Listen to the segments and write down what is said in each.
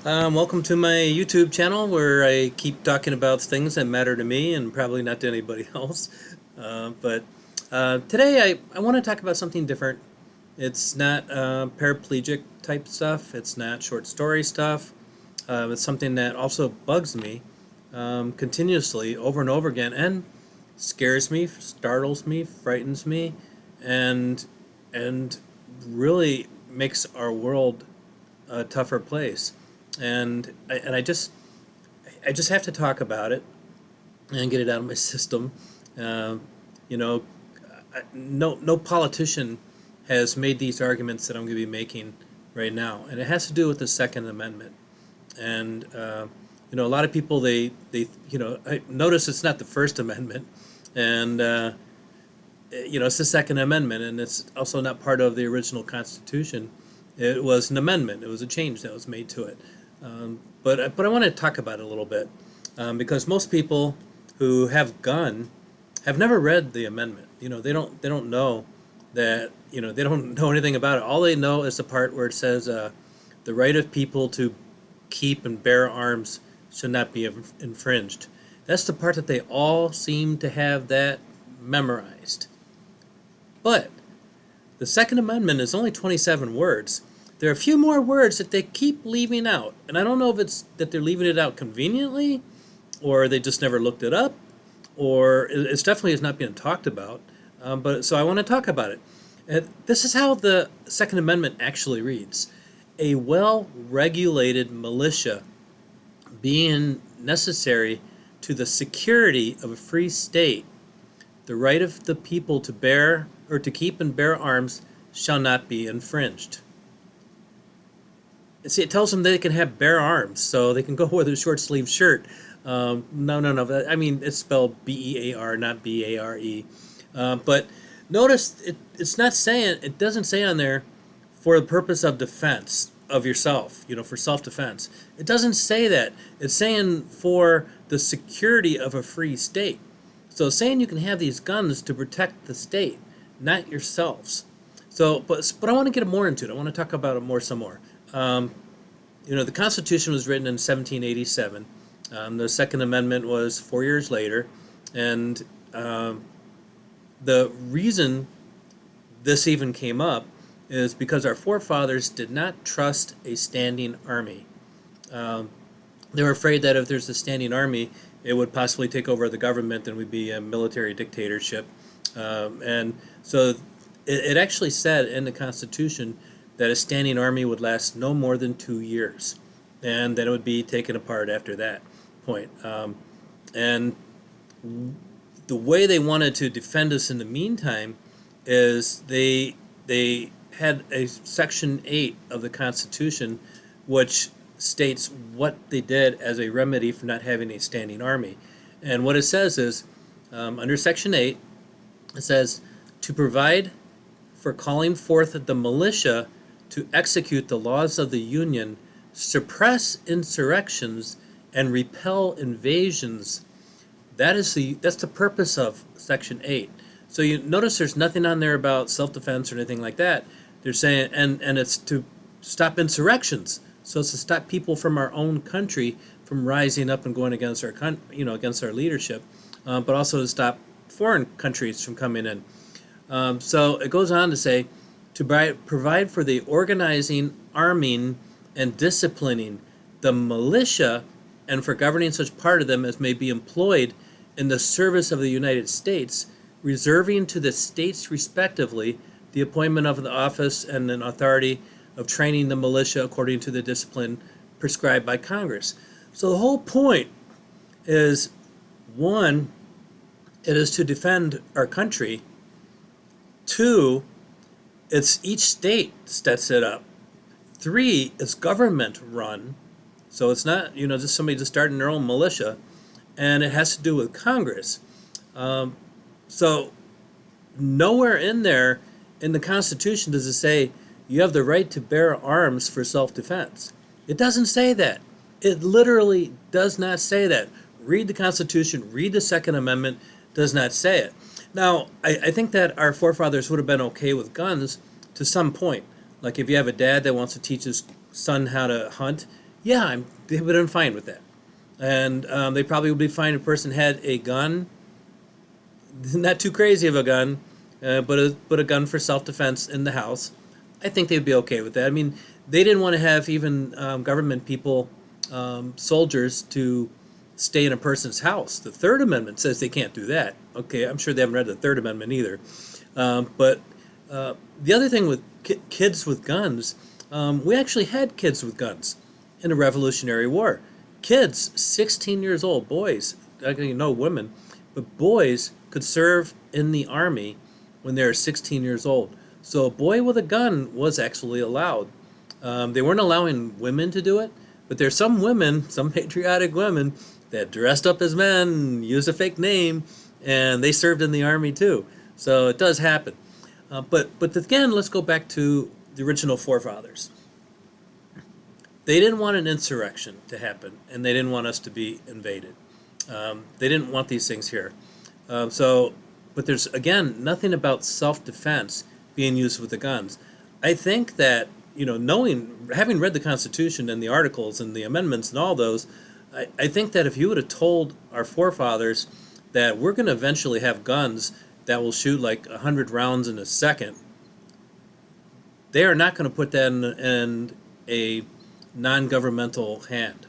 Welcome to my YouTube channel where I keep talking about things that matter to me and probably not to anybody else. But today I want to talk about something different. It's not paraplegic type stuff, it's not short story stuff. It's something that also bugs me continuously over and over again and scares me, startles me, frightens me, and, and really makes our world a tougher place. And I just have to talk about it and get it out of my system. Uh, you know, no politician has made these arguments that I'm going to be making right now, and it has to do with the Second Amendment. And a lot of people I notice it's not the First Amendment, and it's the Second Amendment, and it's also not part of the original Constitution. It was an amendment. It was a change that was made to it. But I want to talk about it a little bit because most people who have gun have never read the amendment. They don't know that. They don't know anything about it. All they know is the part where it says the right of people to keep and bear arms should not be infringed. That's the part that they all seem to have that memorized. But the Second Amendment is only 27 words. There are a few more words that they keep leaving out. And I don't know if it's that they're leaving it out conveniently, or they just never looked it up, or it's definitely is not being talked about. But so I want to talk about it. This is how the Second Amendment actually reads: a well-regulated militia being necessary to the security of a free state, the right of the people to bear or to keep and bear arms shall not be infringed. See, it tells them they can have bare arms, so they can go with a short sleeve shirt. No, no, no. I mean, it's spelled BEAR, not BARE. But notice it's not saying, it doesn't say on there for the purpose of defense of yourself, for self defense. It doesn't say that. It's saying for the security of a free state. So it's saying you can have these guns to protect the state, not yourselves. So, but I want to get more into it. I want to talk about it some more. The Constitution was written in 1787. The Second Amendment was 4 years later, and the reason this even came up is because our forefathers did not trust a standing army. Um, they were afraid that if there's a standing army, it would possibly take over the government and we'd be a military dictatorship. And so it actually said in the Constitution that a standing army would last no more than 2 years, and then it would be taken apart after that point. And the way they wanted to defend us in the meantime is they had a Section 8 of the Constitution, which states what they did as a remedy for not having a standing army. And what it says is, under Section 8, it says, to provide for calling forth the militia to execute the laws of the Union, suppress insurrections, and repel invasions. That's the purpose of Section 8. So you notice there's nothing on there about self-defense or anything like that. They're saying, and it's to stop insurrections. So it's to stop people from our own country from rising up and going against against our leadership, but also to stop foreign countries from coming in. So it goes on to say, to provide for the organizing, arming, and disciplining the militia, and for governing such part of them as may be employed in the service of the United States, reserving to the states respectively the appointment of the office and an authority of training the militia according to the discipline prescribed by Congress. So the whole point is, one, it is to defend our country. Two, it's each state sets it up. Three, it's government run. So it's not, just somebody just starting their own militia. And it has to do with Congress. So nowhere in there in the Constitution does it say you have the right to bear arms for self-defense. It doesn't say that. It literally does not say that. Read the Constitution, read the Second Amendment, does not say it. Now, I think that our forefathers would have been okay with guns to some point. Like if you have a dad that wants to teach his son how to hunt, Yeah, they would have been fine with that. And they probably would be fine if a person had a gun, not too crazy of a gun, but a gun for self-defense in the house. I think they'd be okay with that. I mean, they didn't want to have even government people, soldiers, to stay in a person's house. The Third Amendment says they can't do that. Okay, I'm sure they haven't read the Third Amendment either. But the other thing with kids with guns, we actually had kids with guns in the Revolutionary War. Kids, 16 years old, boys, no women, but boys could serve in the army when they were 16 years old. So a boy with a gun was actually allowed. They weren't allowing women to do it, but there's some women, some patriotic women, that dressed up as men, used a fake name, and they served in the army too. So it does happen. But again, let's go back to the original forefathers. They didn't want an insurrection to happen, and they didn't want us to be invaded. They didn't want these things here. But there's again nothing about self-defense being used with the guns. I think that having read the Constitution and the articles and the amendments and all those, I think that if you would have told our forefathers that we're going to eventually have guns that will shoot like 100 rounds in a second, they are not going to put that in a non-governmental hand.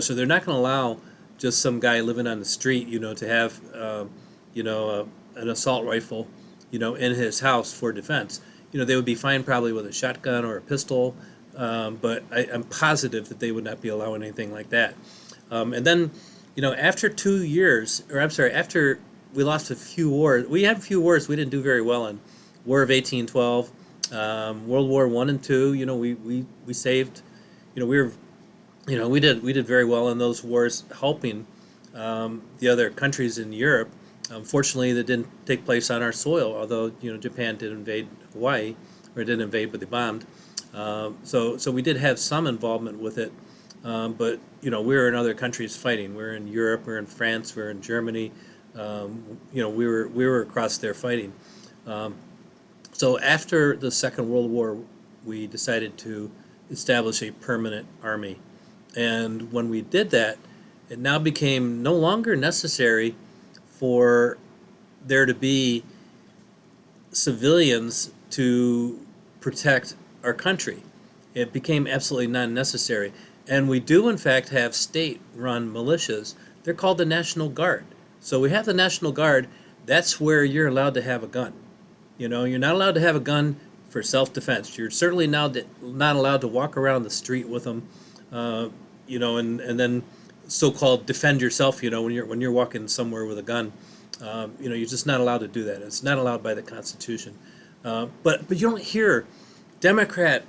So they're not going to allow just some guy living on the street, to have, an assault rifle, in his house for defense. They would be fine probably with a shotgun or a pistol, but I'm positive that they would not be allowing anything like that. And then, after 2 years, or I'm sorry, after we lost a few wars, we had a few wars we didn't do very well in. War of 1812, World War I and II. We saved. We did very well in those wars, helping the other countries in Europe. Fortunately, that didn't take place on our soil, although Japan did invade Hawaii, or didn't invade, but they bombed. So we did have some involvement with it, but we were in other countries fighting. We were in Europe, we were in France, we were in Germany. We were across there fighting. So after the Second World War, we decided to establish a permanent army, and when we did that, it now became no longer necessary for there to be civilians to protect our country. It became absolutely non necessary. And we do, in fact, have state run militias. They're called the National Guard. So we have the National Guard. That's where you're allowed to have a gun. You're not allowed to have a gun for self defense. You're certainly now not allowed to walk around the street with them, and then so-called defend yourself, when you're walking somewhere with a gun. You're just not allowed to do that. It's not allowed by the Constitution. But you don't hear Democrat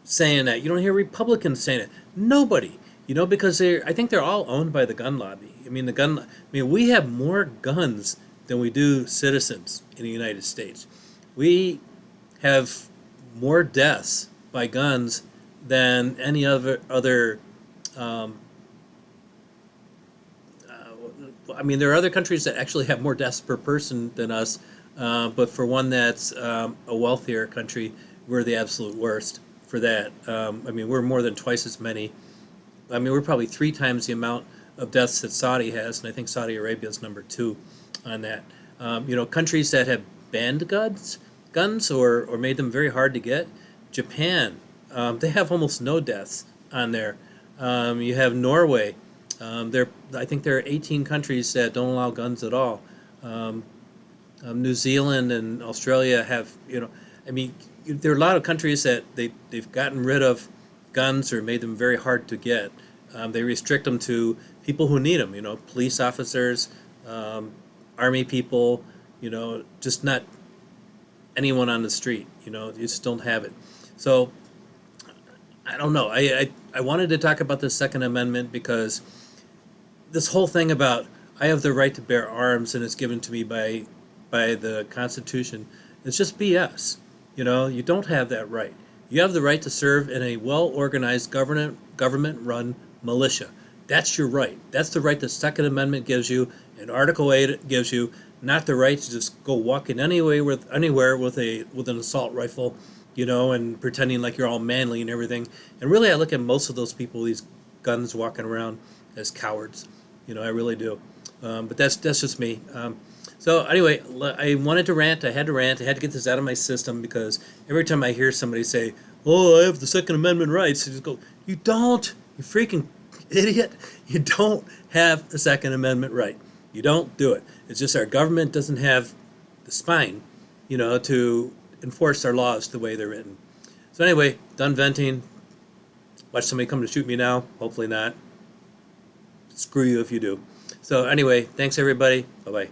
saying that. You don't hear Republicans saying it. Nobody. Because I think they're all owned by the gun lobby. We have more guns than we do citizens in the United States. We have more deaths by guns than any other there are other countries that actually have more deaths per person than us, but for one that's a wealthier country, we're the absolute worst for that. We're more than twice as many. We're probably 3 times the amount of deaths that Saudi has, and I think Saudi Arabia is number 2 on that. Countries that have banned guns or made them very hard to get, Japan, they have almost no deaths on there. You have Norway. I think there are 18 countries that don't allow guns at all. New Zealand and Australia have, there are a lot of countries that they've gotten rid of guns or made them very hard to get. They restrict them to people who need them, police officers, army people, just not anyone on the street, you just don't have it. So I don't know. I wanted to talk about the Second Amendment because this whole thing about I have the right to bear arms and it's given to me by the Constitution, it's just BS. You don't have that right. You have the right to serve in a well-organized government-run militia. That's your right. That's the right the Second Amendment gives you and Article 8 gives you, not the right to just go walking anywhere with an assault rifle and pretending like you're all manly and everything. And really, I look at most of those people, these guns walking around, as cowards. I really do. But that's just me. So anyway, I wanted to rant. I had to rant. I had to get this out of my system because every time I hear somebody say, "Oh, I have the Second Amendment rights," I just go, "You don't, you freaking idiot! You don't have the Second Amendment right. You don't do it. It's just our government doesn't have the spine, to enforce our laws the way they're written." So anyway, done venting. Watch somebody come to shoot me now. Hopefully not. Screw you if you do. So anyway, thanks everybody. Bye bye.